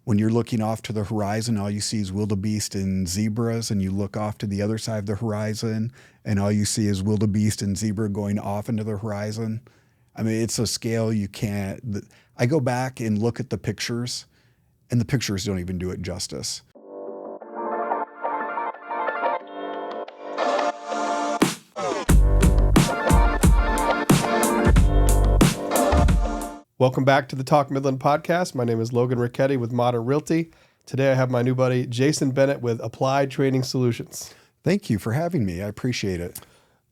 when you're looking off to the horizon, all you see is wildebeest and zebras, and you look off to the other side of the horizon, and all you see is wildebeest and zebra going off into the horizon. I mean, it's a scale you can't. I go back and look at the pictures, and the pictures don't even do it justice. Welcome back to the Talk Midland podcast. My name is Logan Richetti with Modern Realty. Today I have my new buddy, Jason Bennett with Applied Training Solutions. Thank you for having me. I appreciate it.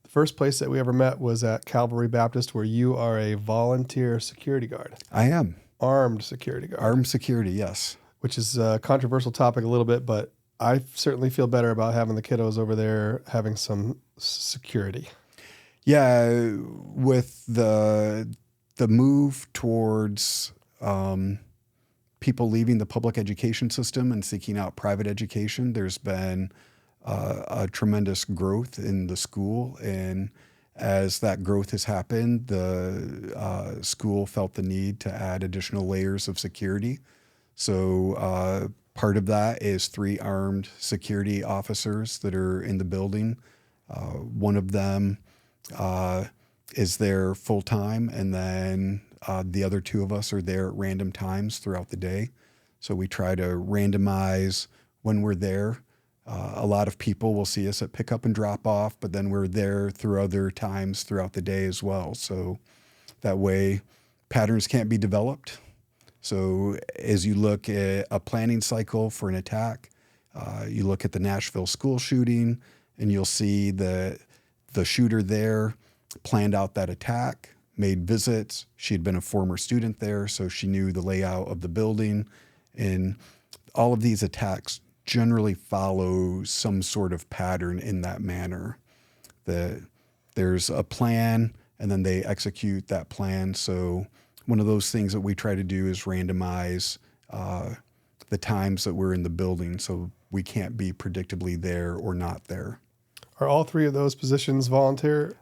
The first place that we ever met was at Calvary Baptist, where you are a volunteer security guard. I am. Armed security guard. Armed security, yes. Which is a controversial topic a little bit, but I certainly feel better about having the kiddos over there having some security. Yeah, with the move towards people leaving the public education system and seeking out private education, there's been a tremendous growth in the school. And as that growth has happened, the school felt the need to add additional layers of security. So part of that is 3 armed security officers that are in the building. One of them is there full time, and then the other 2 of us are there at random times throughout the day. So we try to randomize when we're there. A lot of people will see us at pickup and drop off, but then we're there through other times throughout the day as well. So that way patterns can't be developed. So as you look at a planning cycle for an attack, you look at the Nashville school shooting, and you'll see that the shooter there planned out that attack, made visits. She had been a former student there, so she knew the layout of the building. And all of these attacks generally follow some sort of pattern in that manner. That there's a plan, and then they execute that plan. So one of those things that we try to do is randomize the times that we're in the building, so we can't be predictably there or not there. Are all 3 of those positions volunteer?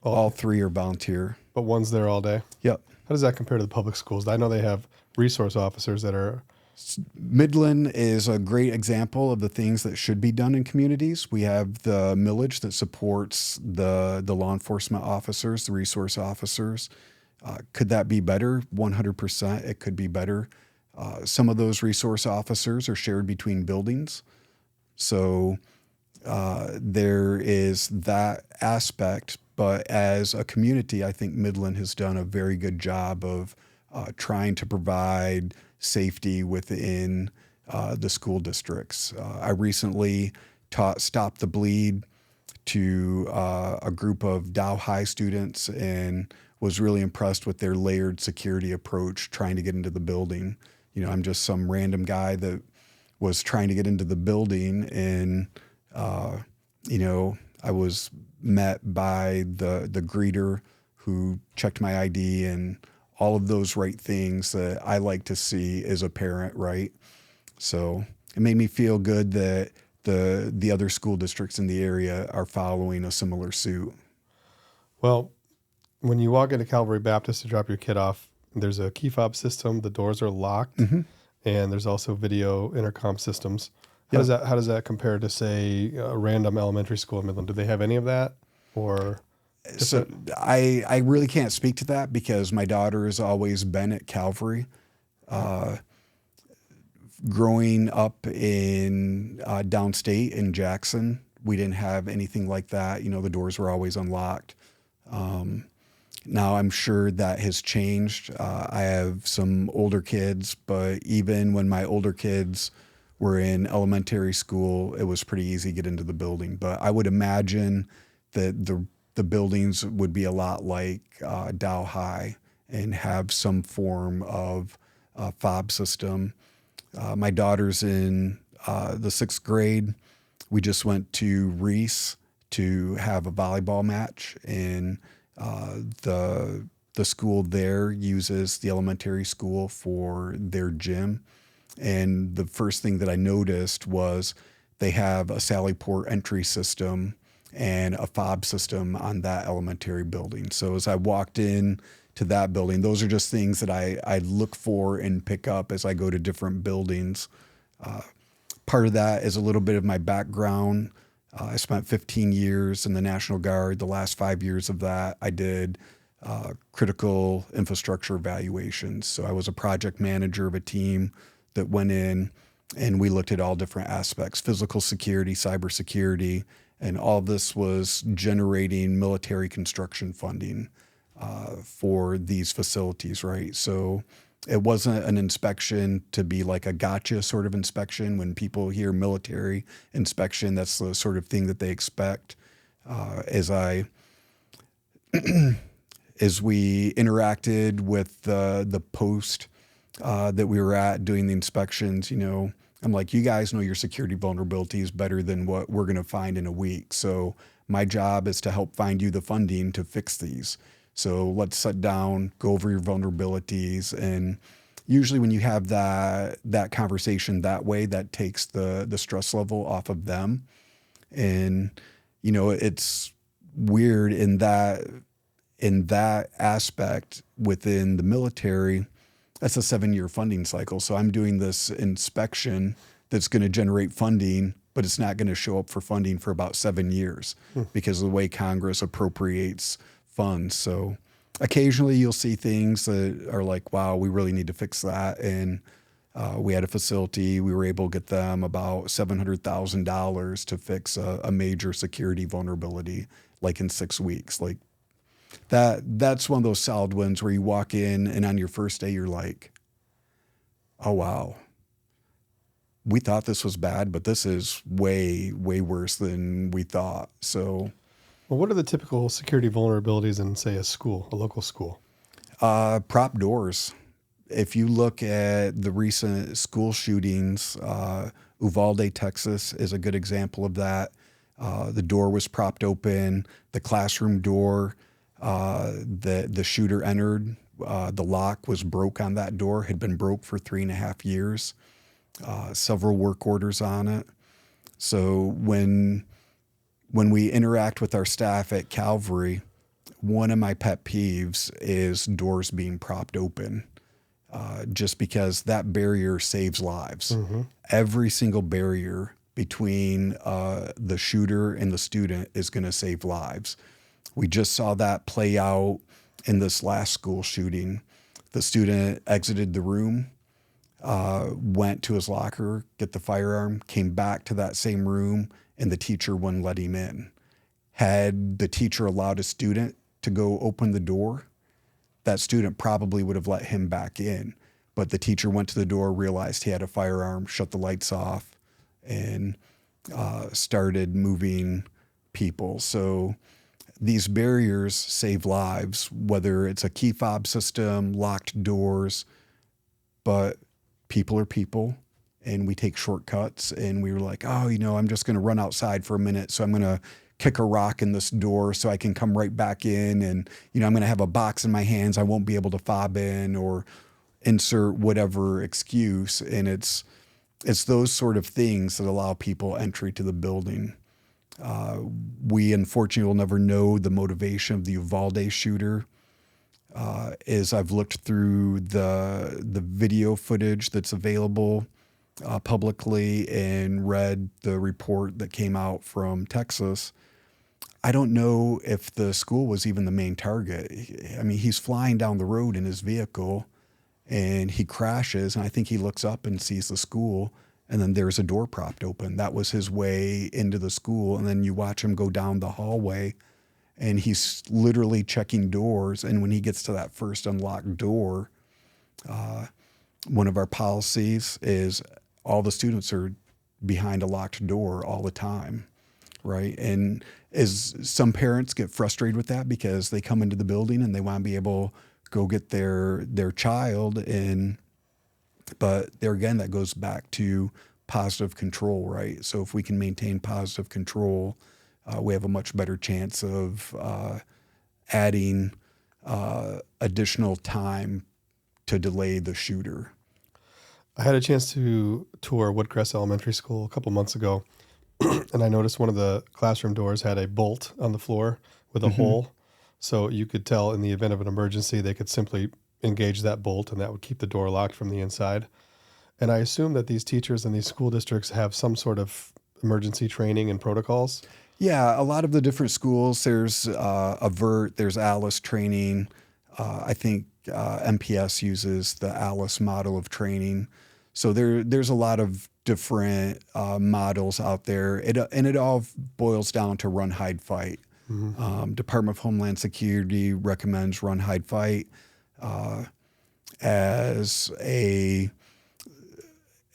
All 3 are volunteer. But one's there all day? Yep. How does that compare to the public schools? I know they have resource officers that are... Midland is a great example of the things that should be done in communities. We have the millage that supports the law enforcement officers, the resource officers. Could that be better? 100%. It could be better. Some of those resource officers are shared between buildings. So there is that aspect. But as a community, I think Midland has done a very good job of trying to provide safety within the school districts. I recently taught Stop the Bleed to a group of Dow High students and was really impressed with their layered security approach trying to get into the building. You know, I'm just some random guy that was trying to get into the building, and I was met by the greeter who checked my ID and all of those right things that I like to see as a parent, right? So it made me feel good that the other school districts in the area are following a similar suit. Well, when you walk into Calvary Baptist to drop your kid off, there's a key fob system, the doors are locked, and there's also video intercom systems. How does that compare to, say, a random elementary school in Midland? Do they have any of that? Or so I really can't speak to that because my daughter has always been at Calvary. Growing up in downstate in Jackson, we didn't have anything like that. You know, the doors were always unlocked. Now I'm sure that has changed. I have some older kids, but even when my older kids were in elementary school, it was pretty easy to get into the building. But I would imagine that the buildings would be a lot like Dow High and have some form of fob system. My daughter's in the 6th grade. We just went to Reese to have a volleyball match, and the school there uses the elementary school for their gym. And the first thing that I noticed was they have a Sallyport entry system and a fob system on that elementary building. So as I walked in to that building. Those are just things that I look for and pick up as I go to different buildings. Part of that is a little bit of my background. I spent 15 years in the National Guard. The last 5 years of that, I did critical infrastructure evaluations. So I was a project manager of a team that went in and we looked at all different aspects, physical security, cybersecurity, and all of this was generating military construction funding for these facilities, right? So it wasn't an inspection to be like a gotcha sort of inspection. When people hear military inspection, that's the sort of thing that they expect. As we interacted with the post that we were at doing the inspections, I'm like, you guys know your security vulnerabilities better than what we're going to find in a week. So my job is to help find you the funding to fix these. So let's sit down, go over your vulnerabilities. And usually when you have that conversation that way, that takes the stress level off of them. And, it's weird in that aspect within the military. That's a 7-year funding cycle. So I'm doing this inspection that's going to generate funding, but it's not going to show up for funding for about 7 years because of the way Congress appropriates funds. So occasionally you'll see things that are like, wow, we really need to fix that. And we had a facility, we were able to get them about $700,000 to fix a major security vulnerability, like in 6 weeks. Like that's one of those solid wins where you walk in and on your first day, you're like, oh, wow, we thought this was bad, but this is way, way worse than we thought. So, well, what are the typical security vulnerabilities in, say, a local school? Prop doors. If you look at the recent school shootings, Uvalde, Texas is a good example of that. The door was propped open, the classroom door, the shooter entered, the lock was broke on that door, had been broke for 3.5 years, several work orders on it. So when we interact with our staff at Calvary, one of my pet peeves is doors being propped open, just because that barrier saves lives. Mm-hmm. Every single barrier between the shooter and the student is going to save lives. We just saw that play out in this last school shooting. The student exited the room, went to his locker, get the firearm, came back to that same room, and the teacher wouldn't let him in. Had the teacher allowed a student to go open the door, that student probably would have let him back in. But the teacher went to the door, realized he had a firearm, shut the lights off, and started moving people. So these barriers save lives, whether it's a key fob system, locked doors, but people are people and we take shortcuts. And we were like, oh, I'm just going to run outside for a minute. So I'm going to kick a rock in this door so I can come right back in. And, I'm going to have a box in my hands. I won't be able to fob in or insert whatever excuse. And it's those sort of things that allow people entry to the building. We unfortunately will never know the motivation of the Uvalde shooter. As I've looked through the video footage that's available publicly and read the report that came out from Texas, I don't know if the school was even the main target. I mean, he's flying down the road in his vehicle and he crashes, and I think he looks up and sees the school, and then there's a door propped open. That was his way into the school. And then you watch him go down the hallway and he's literally checking doors. And when he gets to that first unlocked door, one of our policies is all the students are behind a locked door all the time, right? And as some parents get frustrated with that because they come into the building and they want to be able to go get their child in. But there again, that goes back to positive control, right? So if we can maintain positive control, we have a much better chance of adding additional time to delay the shooter. I had a chance to tour Woodcrest Elementary School a couple months ago, and I noticed one of the classroom doors had a bolt on the floor with a hole. So you could tell in the event of an emergency, they could simply engage that bolt and that would keep the door locked from the inside. And I assume that these teachers in these school districts have some sort of emergency training and protocols. Yeah, a lot of the different schools, there's AVERT, there's ALICE training. I think MPS uses the ALICE model of training. So there's a lot of different models out there. It all boils down to run, hide, fight. Department of Homeland Security recommends run, hide, fight as a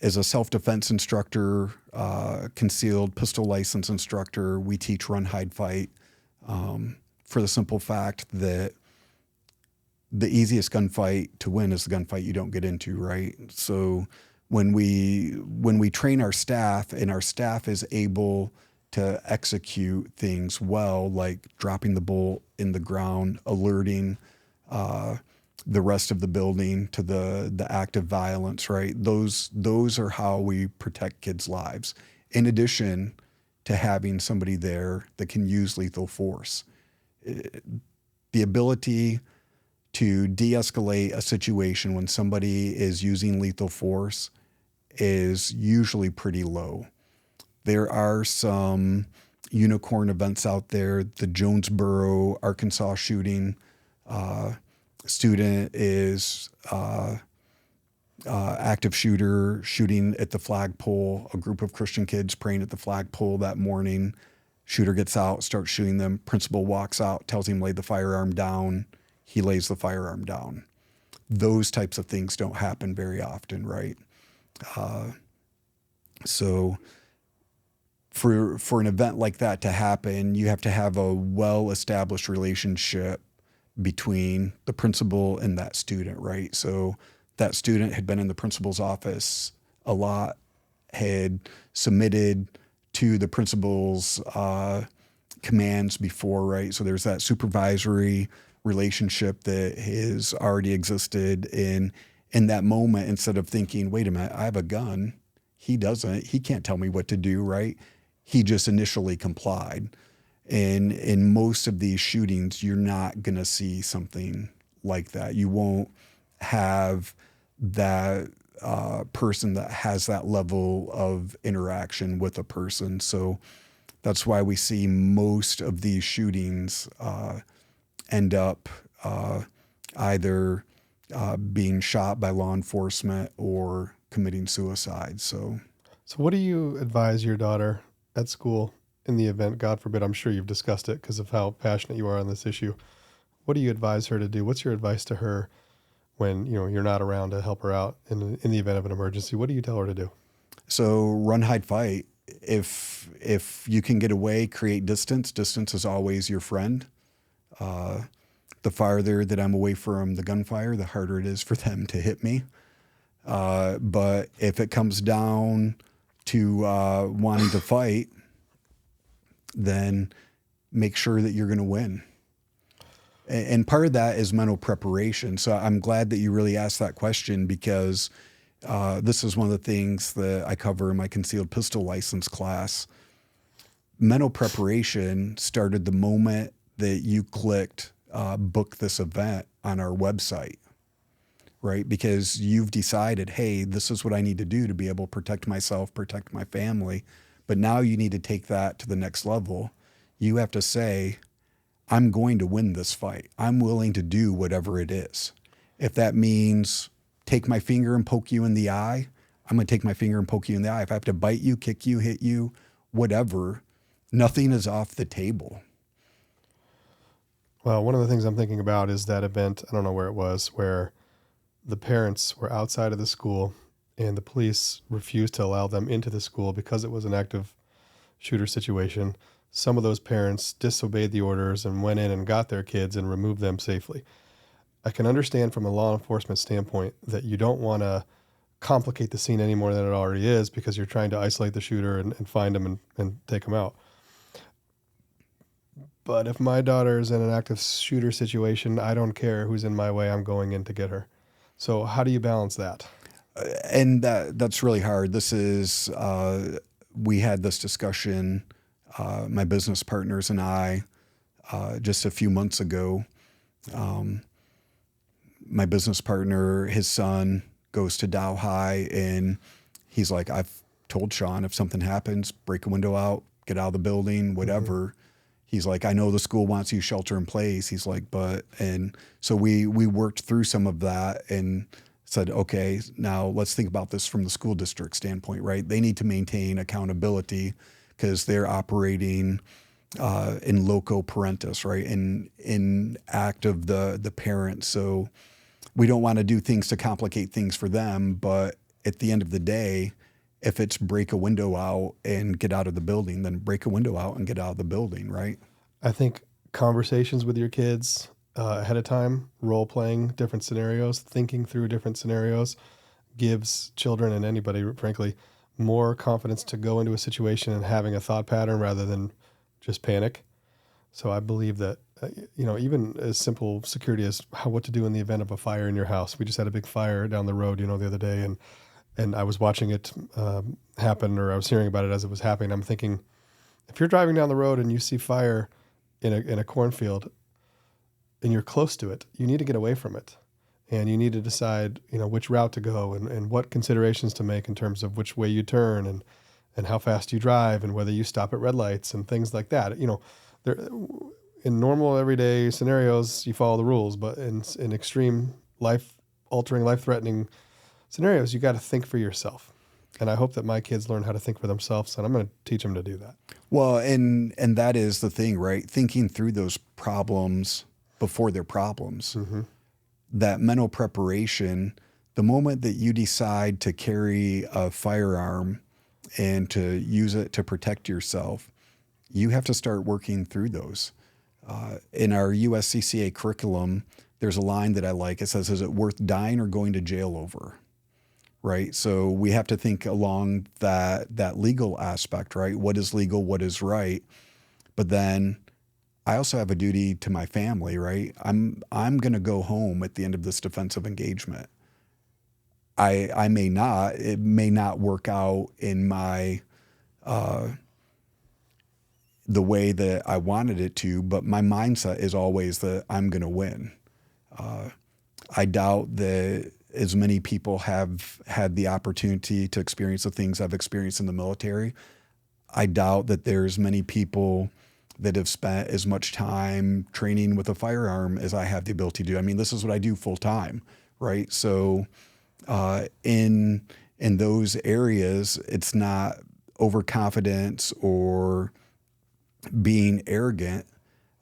self-defense instructor, concealed pistol license instructor. We teach run, hide, fight for the simple fact that the easiest gunfight to win is the gunfight you don't get into, right? So when we train our staff and our staff is able to execute things well, like dropping the bolt in the ground, alerting the rest of the building to the act of violence, right? Those are how we protect kids' lives. In addition to having somebody there that can use lethal force. The ability to de-escalate a situation when somebody is using lethal force is usually pretty low. There are some unicorn events out there. The Jonesboro, Arkansas shooting, student is active shooter shooting at the flagpole, a group of Christian kids praying at the flagpole that morning. Shooter gets out, starts shooting them. Principal walks out, tells him lay the firearm down. He lays the firearm down. Those types of things don't happen very often, right? So for an event like that to happen, you have to have a well-established relationship between the principal and that student, right? So that student had been in the principal's office a lot, had submitted to the principal's commands before, right? So there's that supervisory relationship that has already existed in that moment. Instead of thinking, wait a minute, I have a gun. He doesn't. He can't tell me what to do, right? He just initially complied. And in most of these shootings, you're not going to see something like that. You won't have that person that has that level of interaction with a person. So that's why we see most of these shootings end up either being shot by law enforcement or committing suicide. So what do you advise your daughter at school in the event, God forbid, I'm sure you've discussed it because of how passionate you are on this issue. What do you advise her to do? What's your advice to her when you're not around to help her out in the event of an emergency? What do you tell her to do? So run, hide, fight. If you can get away, create distance. Distance is always your friend. The farther that I'm away from the gunfire, the harder it is for them to hit me. But if it comes down to wanting to fight, then make sure that you're going to win. And part of that is mental preparation. So I'm glad that you really asked that question because this is one of the things that I cover in my concealed pistol license class. Mental preparation started the moment that you clicked book this event on our website, right? Because you've decided, hey, this is what I need to do to be able to protect myself, protect my family. But now you need to take that to the next level. You have to say, I'm going to win this fight. I'm willing to do whatever it is. If that means take my finger and poke you in the eye, I'm going to take my finger and poke you in the eye. If I have to bite you, kick you, hit you, whatever, nothing is off the table. Well, one of the things I'm thinking about is that event, I don't know where it was, where the parents were outside of the school and the police refused to allow them into the school because it was an active shooter situation. Some of those parents disobeyed the orders and went in and got their kids and removed them safely. I can understand from a law enforcement standpoint that you don't want to complicate the scene any more than it already is because you're trying to isolate the shooter and find him and take him out. But if my daughter is in an active shooter situation, I don't care who's in my way. I'm going in to get her. So how do you balance that? And that's really hard. This is, we had this discussion, my business partners and I, just a few months ago. My business partner, his son goes to Dow High, and he's like, I've told Sean, if something happens, break a window out, get out of the building, whatever. He's like, I know the school wants you shelter in place. He's like, and so we worked through some of that and said, okay, now let's think about this from the school district standpoint, right? They need to maintain accountability because they're operating in loco parentis, right? In act of the parent. So we don't want to do things to complicate things for them, but at the end of the day, if it's break a window out and get out of the building, then break a window out and get out of the building, right? I think conversations with your kids ahead of time, role playing different scenarios, thinking through different scenarios, gives children and anybody, frankly, more confidence to go into a situation and having a thought pattern rather than just panic. So I believe that, even as simple security as what to do in the event of a fire in your house. We just had a big fire down the road, the other day, and I was watching it happen, or I was hearing about it as it was happening. I'm thinking, if you're driving down the road and you see fire in a cornfield and you're close to it, you need to get away from it. And you need to decide, which route to go and what considerations to make in terms of which way you turn and how fast you drive and whether you stop at red lights and things like that. In normal everyday scenarios, you follow the rules, but in extreme life-altering, life-threatening scenarios, you got to think for yourself. And I hope that my kids learn how to think for themselves, and I'm going to teach them to do that. Well, and that is the thing, right? Thinking through those problems before they're problems. Mm-hmm. That mental preparation, the moment that you decide to carry a firearm and to use it to protect yourself, you have to start working through those. In our USCCA curriculum, there's a line that I like. It says, is it worth dying or going to jail over? Right? So we have to think along that legal aspect, right? What is legal? What is right? But then I also have a duty to my family, right? I'm going to go home at the end of this defensive engagement. It may not work out in my the way that I wanted it to, but my mindset is always that I'm going to win. I doubt that as many people have had the opportunity to experience the things I've experienced in the military. I doubt that there's many people that have spent as much time training with a firearm as I have the ability to do. I mean, this is what I do full time, right? So in those areas, it's not overconfidence or being arrogant.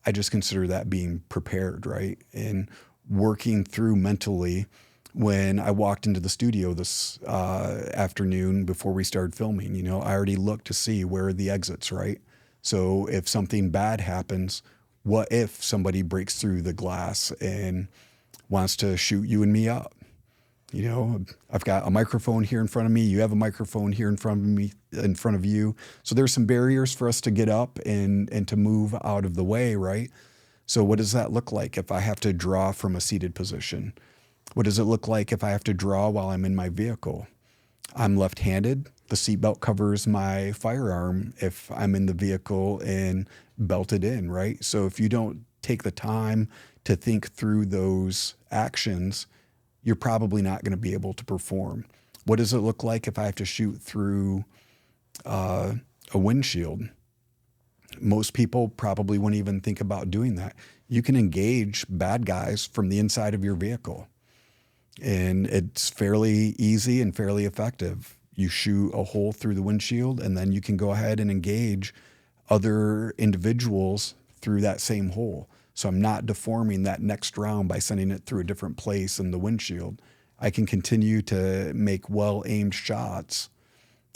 I just consider that being prepared, right? And working through mentally. When I walked into the studio this afternoon before we started filming, I already looked to see where are the exits, right? So if something bad happens, what if somebody breaks through the glass and wants to shoot you and me up? I've got a microphone here in front of me. You have a microphone here in front of me, in front of you. So there's some barriers for us to get up and to move out of the way, right? So what does that look like if I have to draw from a seated position? What does it look like if I have to draw while I'm in my vehicle? I'm left-handed. The seatbelt covers my firearm if I'm in the vehicle and belted in, right? So if you don't take the time to think through those actions, you're probably not going to be able to perform. What does it look like if I have to shoot through a windshield? Most people probably wouldn't even think about doing that. You can engage bad guys from the inside of your vehicle. And it's fairly easy and fairly effective. You shoot a hole through the windshield, and then you can go ahead and engage other individuals through that same hole. So I'm not deforming that next round by sending it through a different place in the windshield. I can continue to make well-aimed shots.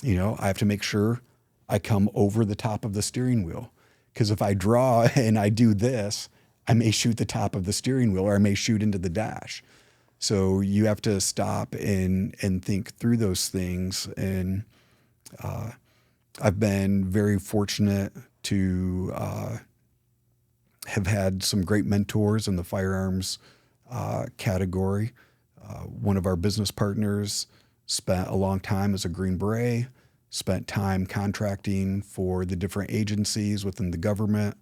I have to make sure I come over the top of the steering wheel. Because if I draw and I do this, I may shoot the top of the steering wheel, or I may shoot into the dash. So you have to stop and think through those things. And I've been very fortunate to have had some great mentors in the firearms category. One of our business partners spent a long time as a Green Beret, spent time contracting for the different agencies within the government.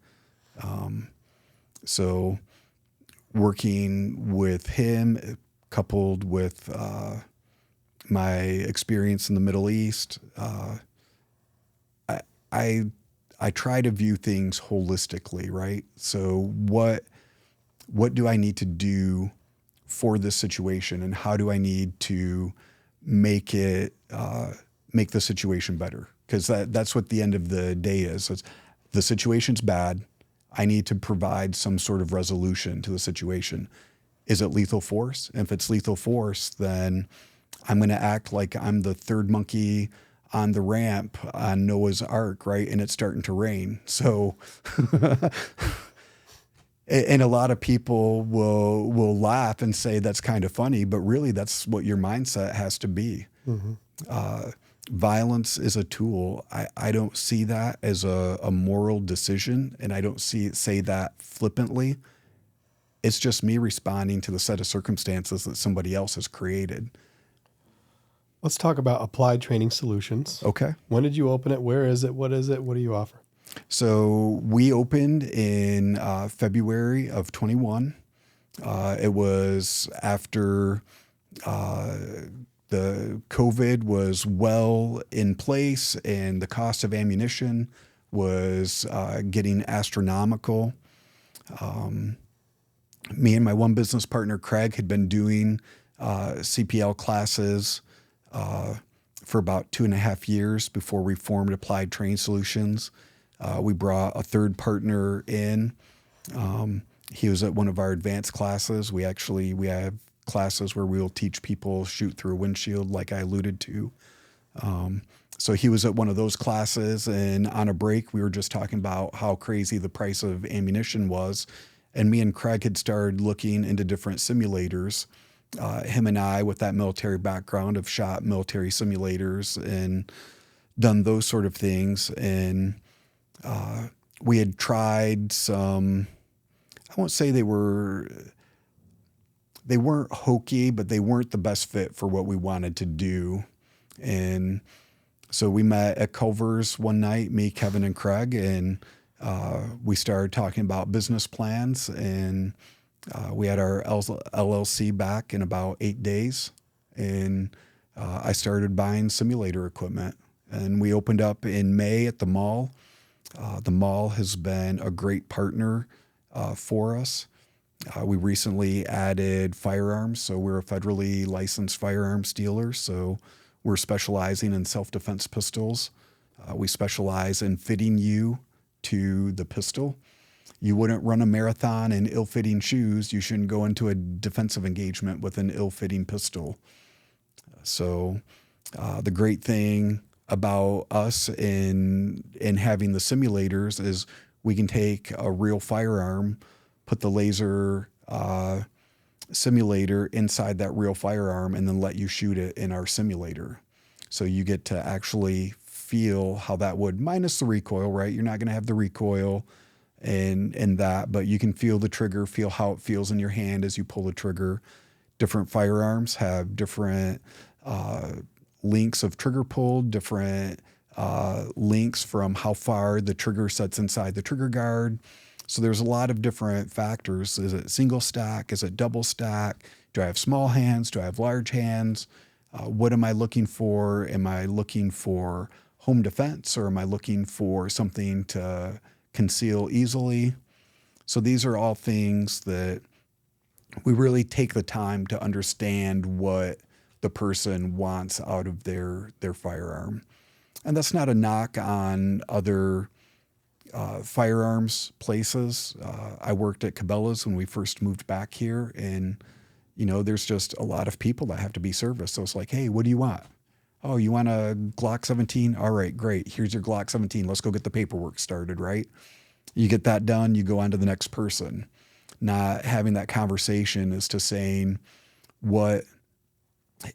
So working with him, coupled with my experience in the Middle East, I I try to view things holistically, right? So what do I need to do for this situation, and how do I need to make it make the situation better? Because that's what the end of the day is. It's, the situation's bad. I need to provide some sort of resolution to the situation. Is it lethal force? If it's lethal force, then I'm going to act like I'm the third monkey on the ramp on Noah's Ark, right? And it's starting to rain. So, and a lot of people will laugh and say that's kind of funny, but really that's what your mindset has to be. Violence is a tool. I don't see that as a moral decision, and I don't say that flippantly. It's just me responding to the set of circumstances that somebody else has created. Let's talk about Applied Training Solutions. Okay. When did you open it? Where is it? What is it? What do you offer? So we opened in February of 21. It was after the COVID was well in place and the cost of ammunition was getting astronomical. Me and my one business partner, Craig, had been doing CPL classes for about 2.5 years before we formed Applied Training Solutions. We brought a third partner in. He was at one of our advanced classes. We have classes where we will teach people shoot through a windshield, like I alluded to. So he was at one of those classes, and on a break, we were just talking about how crazy the price of ammunition was. And me and Craig had started looking into different simulators. Him and I, with that military background, have shot military simulators and done those sort of things. And we had tried some, I won't say they weren't hokey, but they weren't the best fit for what we wanted to do. And so we met at Culver's one night, me, Kevin, and Craig, and we started talking about business plans, and we had our LLC back in about 8 days, and I started buying simulator equipment. And we opened up in May at the mall. The mall has been a great partner for us. We recently added firearms, so we're a federally licensed firearms dealer, so we're specializing in self-defense pistols. We specialize in fitting you to the pistol. You wouldn't run a marathon in ill-fitting shoes. You shouldn't go into a defensive engagement with an ill-fitting pistol. So the great thing about us in having the simulators is we can take a real firearm, put the laser simulator inside that real firearm, and then let you shoot it in our simulator. So you get to actually feel how that would, minus the recoil, right? You're not going to have the recoil and that, but you can feel the trigger, feel how it feels in your hand as you pull the trigger. Different firearms have different links of trigger pull, different links from how far the trigger sets inside the trigger guard. So there's a lot of different factors. Is it single stack? Is it double stack? Do I have small hands? Do I have large hands? What am I looking for? Am I looking for home defense, or am I looking for something to conceal easily? So these are all things that we really take the time to understand what the person wants out of their firearm. And that's not a knock on other firearms places. I worked at Cabela's when we first moved back here, and there's just a lot of people that have to be serviced. So it's like, hey, what do you want? Oh, you want a Glock 17? All right, great. Here's your Glock 17. Let's go get the paperwork started, right? You get that done, you go on to the next person. Not having that conversation as to saying, what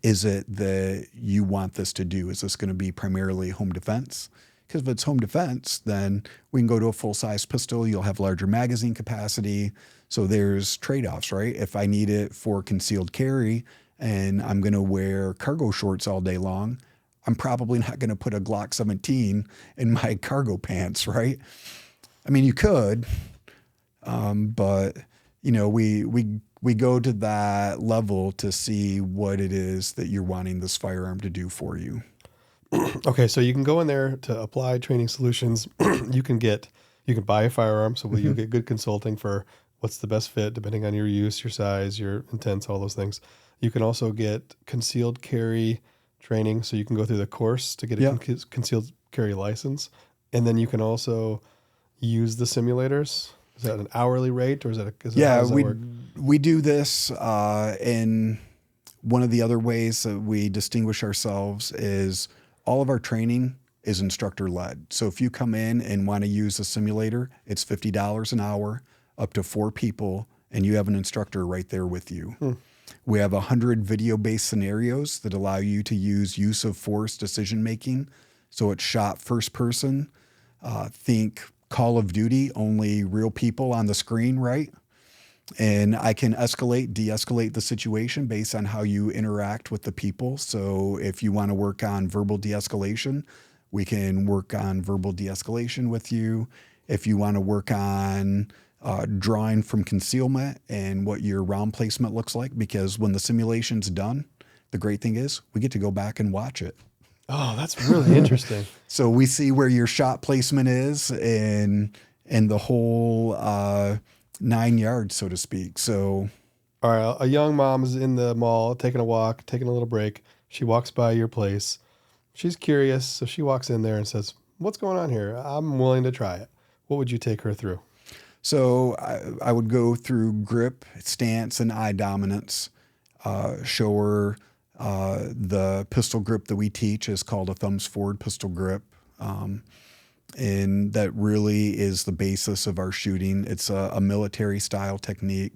is it that you want this to do? Is this going to be primarily home defense? Because if it's home defense, then we can go to a full-size pistol. You'll have larger magazine capacity. So there's trade-offs, right? If I need it for concealed carry and I'm going to wear cargo shorts all day long, I'm probably not going to put a Glock 17 in my cargo pants, right? I mean, you could. But we go to that level to see what it is that you're wanting this firearm to do for you. Okay, so you can go in there to Apply Training Solutions. you can buy a firearm, so you'll get good consulting for what's the best fit depending on your use, your size, your intents, all those things. You can also get concealed carry training, so you can go through the course to get a concealed carry license, and then you can also use the simulators. Is that an hourly rate, or how does that work? We do this in one of the other ways that we distinguish ourselves is all of our training is instructor led. So if you come in and want to use a simulator, it's $50 an hour, up to 4 people, and you have an instructor right there with you. We have 100 video-based scenarios that allow you to use of force decision making. So it's shot first person. Think Call of Duty, only real people on the screen, right? And I can escalate, de-escalate the situation based on how you interact with the people. So if you want to work on verbal de-escalation, we can work on verbal de-escalation with you. If you want to work on drawing from concealment and what your round placement looks like, because when the simulation's done, the great thing is we get to go back and watch it. Oh, that's really interesting. So we see where your shot placement is and the whole 9 yards, so to speak. So, all right, a young mom is in the mall taking a walk, taking a little break. She walks by your place. She's curious, so she walks in there and says, "What's going on here? I'm willing to try it." What would you take her through? So I would go through grip, stance, and eye dominance. Show her the pistol grip that we teach is called a thumbs forward pistol grip. And that really is the basis of our shooting. It's a military style technique.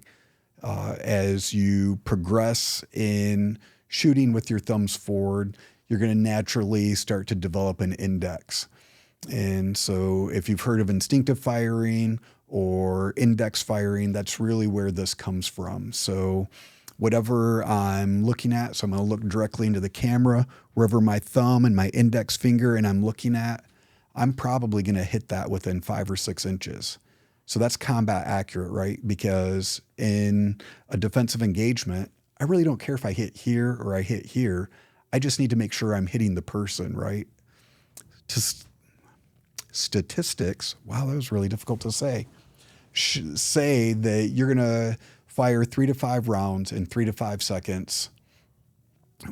As you progress in shooting with your thumbs forward, you're going to naturally start to develop an index. And so if you've heard of instinctive firing or index firing, that's really where this comes from. So whatever I'm looking at, so I'm going to look directly into the camera, wherever my thumb and my index finger and I'm looking at, I'm probably going to hit that within 5 or 6 inches. So that's combat accurate, right? Because in a defensive engagement, I really don't care if I hit here or I hit here. I just need to make sure I'm hitting the person, right? Statistics, wow, that was really difficult to say. Say that you're going to fire 3 to 5 rounds in 3 to 5 seconds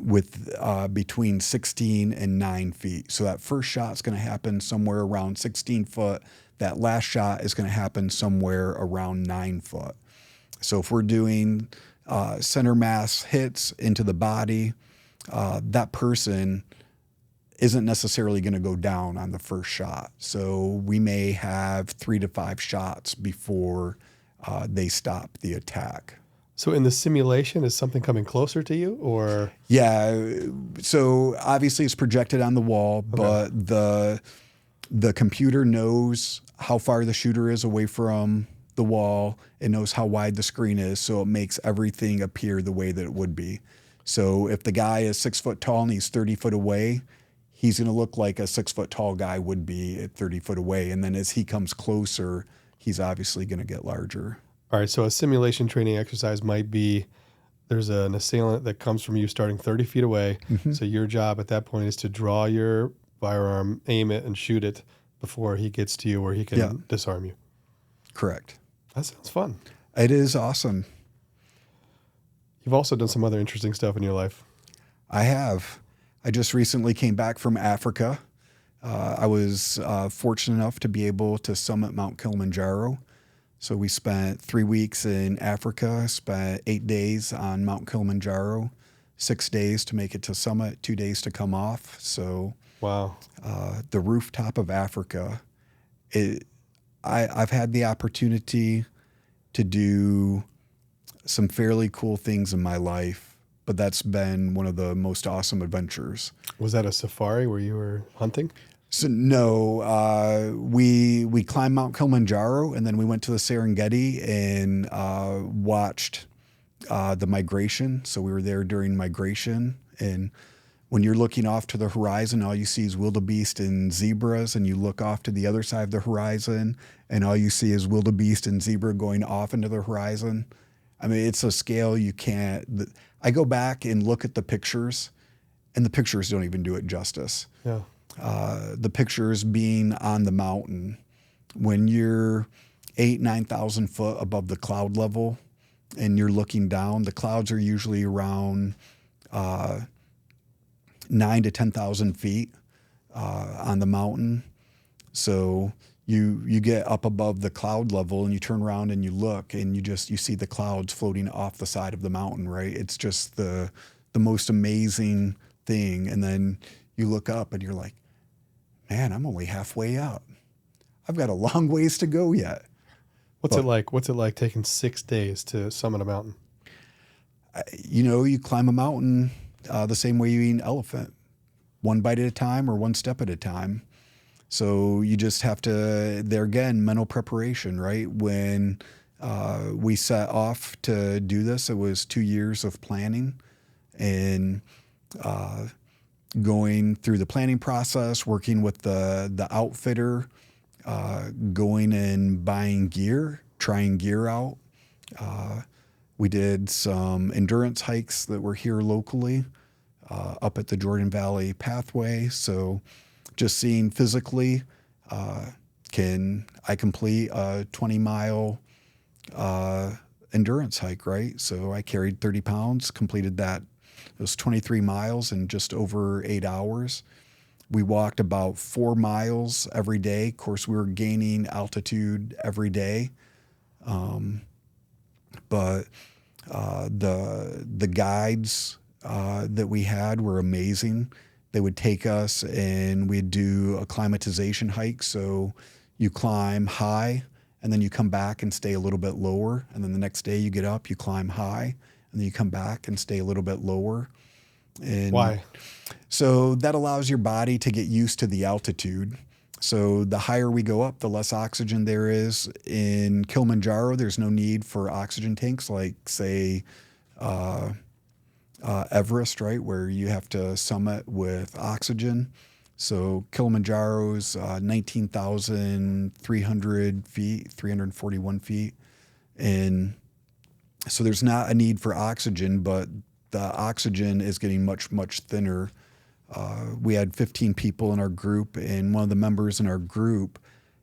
with between 16 and 9 feet. So that first shot is going to happen somewhere around 16 foot. That last shot is going to happen somewhere around 9 foot. So if we're doing center mass hits into the body, that person isn't necessarily going to go down on the first shot. So we may have 3 to 5 shots before they stop the attack. So in the simulation, is something coming closer to you, or? Yeah. So obviously it's projected on the wall, but the computer knows how far the shooter is away from the wall. It knows how wide the screen is, so it makes everything appear the way that it would be. So if the guy is 6 foot tall and he's 30 foot away, he's going to look like a 6 foot tall guy would be at 30 foot away. And then as he comes closer, he's obviously going to get larger. All right, so a simulation training exercise might be there's an assailant that comes from you starting 30 feet away. Mm-hmm. So your job at that point is to draw your firearm, aim it, and shoot it before he gets to you where he can disarm you. Correct. That sounds fun. It is awesome. You've also done some other interesting stuff in your life. I have. I just recently came back from Africa. I was fortunate enough to be able to summit Mount Kilimanjaro. So we spent 3 weeks in Africa, spent 8 days on Mount Kilimanjaro, 6 days to make it to summit, 2 days to come off. So wow, the rooftop of Africa. I've had the opportunity to do some fairly cool things in my life, but that's been one of the most awesome adventures. Was that a safari where you were hunting? So no, we climbed Mount Kilimanjaro and then we went to the Serengeti and watched the migration. So we were there during migration, and when you're looking off to the horizon, all you see is wildebeest and zebras, and you look off to the other side of the horizon, and all you see is wildebeest and zebra going off into the horizon. I mean, it's a scale you can't. I go back and look at the pictures, and the pictures don't even do it justice. Yeah. The pictures being on the mountain, when you're 9,000 foot above the cloud level, and you're looking down, the clouds are usually around 9 to 10,000 feet on the mountain. So you get up above the cloud level and you turn around and you look and you see the clouds floating off the side of the mountain, right? It's just the most amazing thing. And then you look up and you're like, man, I'm only halfway up. I've got a long ways to go yet. What's it like? What's it like taking 6 days to summit a mountain? You climb a mountain the same way you eat an elephant, one bite at a time or one step at a time. So you just have to, there again, mental preparation, right? When we set off to do this, it was 2 years of planning and going through the planning process, working with the outfitter, going and buying gear, trying gear out. We did some endurance hikes that were here locally up at the Jordan Valley Pathway. So just seeing physically, can I complete a 20-mile endurance hike, right? So I carried 30 pounds, completed that. It was 23 miles in just over 8 hours. We walked about 4 miles every day. Of course, we were gaining altitude every day. But the guides that we had were amazing. They would take us and we'd do acclimatization hike. So you climb high and then you come back and stay a little bit lower. And then the next day you get up, you climb high, and then you come back and stay a little bit lower. And why? So that allows your body to get used to the altitude. So the higher we go up, the less oxygen there is. In Kilimanjaro, there's no need for oxygen tanks like, say, Everest, right, where you have to summit with oxygen. So Kilimanjaro's 19,300 feet, 341 feet. And so there's not a need for oxygen, but the oxygen is getting much, much thinner. We had 15 people in our group, and one of the members in our group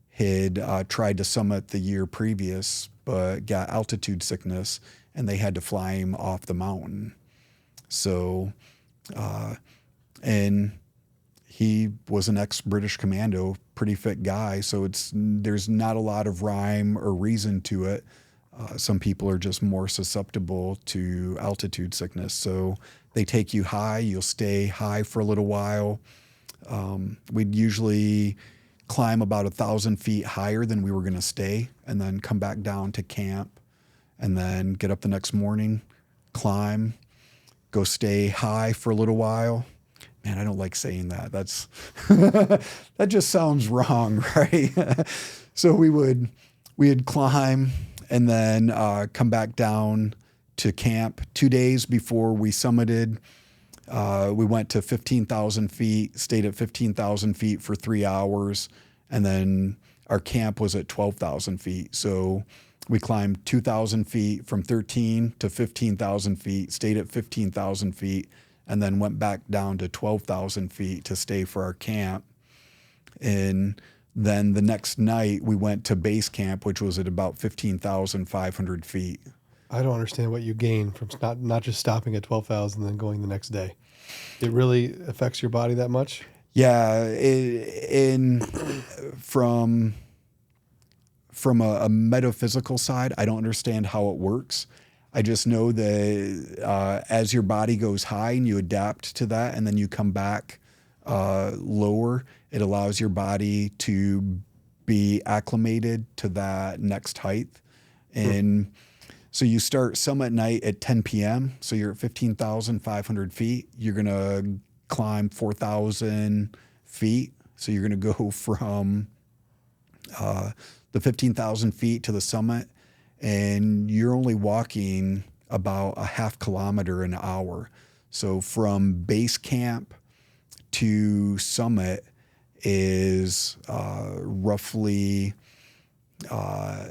had tried to summit the year previous, but got altitude sickness, and they had to fly him off the mountain. So, and he was an ex-British commando, pretty fit guy, so there's not a lot of rhyme or reason to it. Some people are just more susceptible to altitude sickness. So they take you high, you'll stay high for a little while. We'd usually climb about 1,000 feet higher than we were going to stay, and then come back down to camp, and then get up the next morning, climb, go stay high for a little while. Man, I don't like saying that. That's that just sounds wrong, right? So we'd climb and then come back down to camp. 2 days before we summited, we went to 15,000 feet, stayed at 15,000 feet for 3 hours, and then our camp was at 12,000 feet. So we climbed 2,000 feet from 13 to 15,000 feet, stayed at 15,000 feet, and then went back down to 12,000 feet to stay for our camp. And then the next night we went to base camp, which was at about 15,500 feet. I don't understand what you gain from not just stopping at 12,000 and then going the next day. It really affects your body that much? Yeah, from a metaphysical side, I don't understand how it works. I just know that as your body goes high and you adapt to that, and then you come back lower, it allows your body to be acclimated to that next height. And so you start summit night at 10 p.m. So you're at 15,500 feet. You're going to climb 4,000 feet. So you're going to go from the 15,000 feet to the summit, and you're only walking about a half kilometer an hour. So from base camp to summit is roughly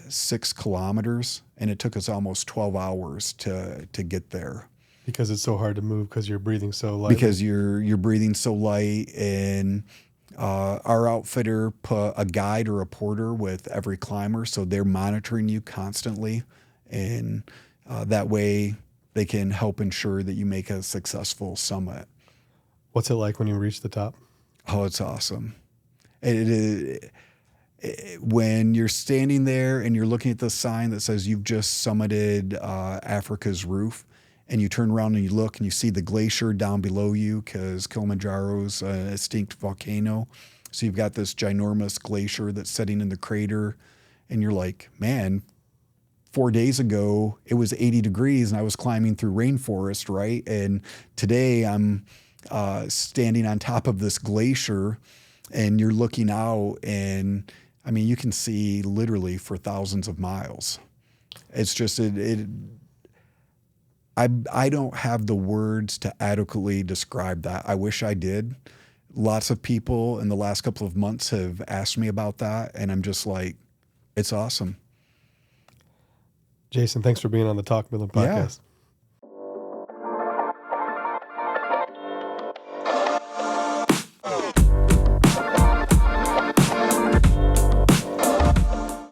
6 kilometers, and it took us almost 12 hours to get there. Because it's so hard to move because you're breathing so lightly. Because you're breathing so light, and our outfitter put a guide or a porter with every climber, so they're monitoring you constantly, and that way they can help ensure that you make a successful summit. What's it like when you reach the top? Oh, it's awesome. When you're standing there and you're looking at the sign that says you've just summited Africa's roof, and you turn around and you look and you see the glacier down below you, because Kilimanjaro's an extinct volcano. So you've got this ginormous glacier that's sitting in the crater, and you're like, man, 4 days ago it was 80 degrees and I was climbing through rainforest, right? And today I'm standing on top of this glacier, and you're looking out, and I mean, you can see literally for thousands of miles. It's just, I don't have the words to adequately describe that. I wish I did. Lots of people in the last couple of months have asked me about that, and I'm just like, it's awesome. Jason, thanks for being on the Talk Midland podcast. Yeah.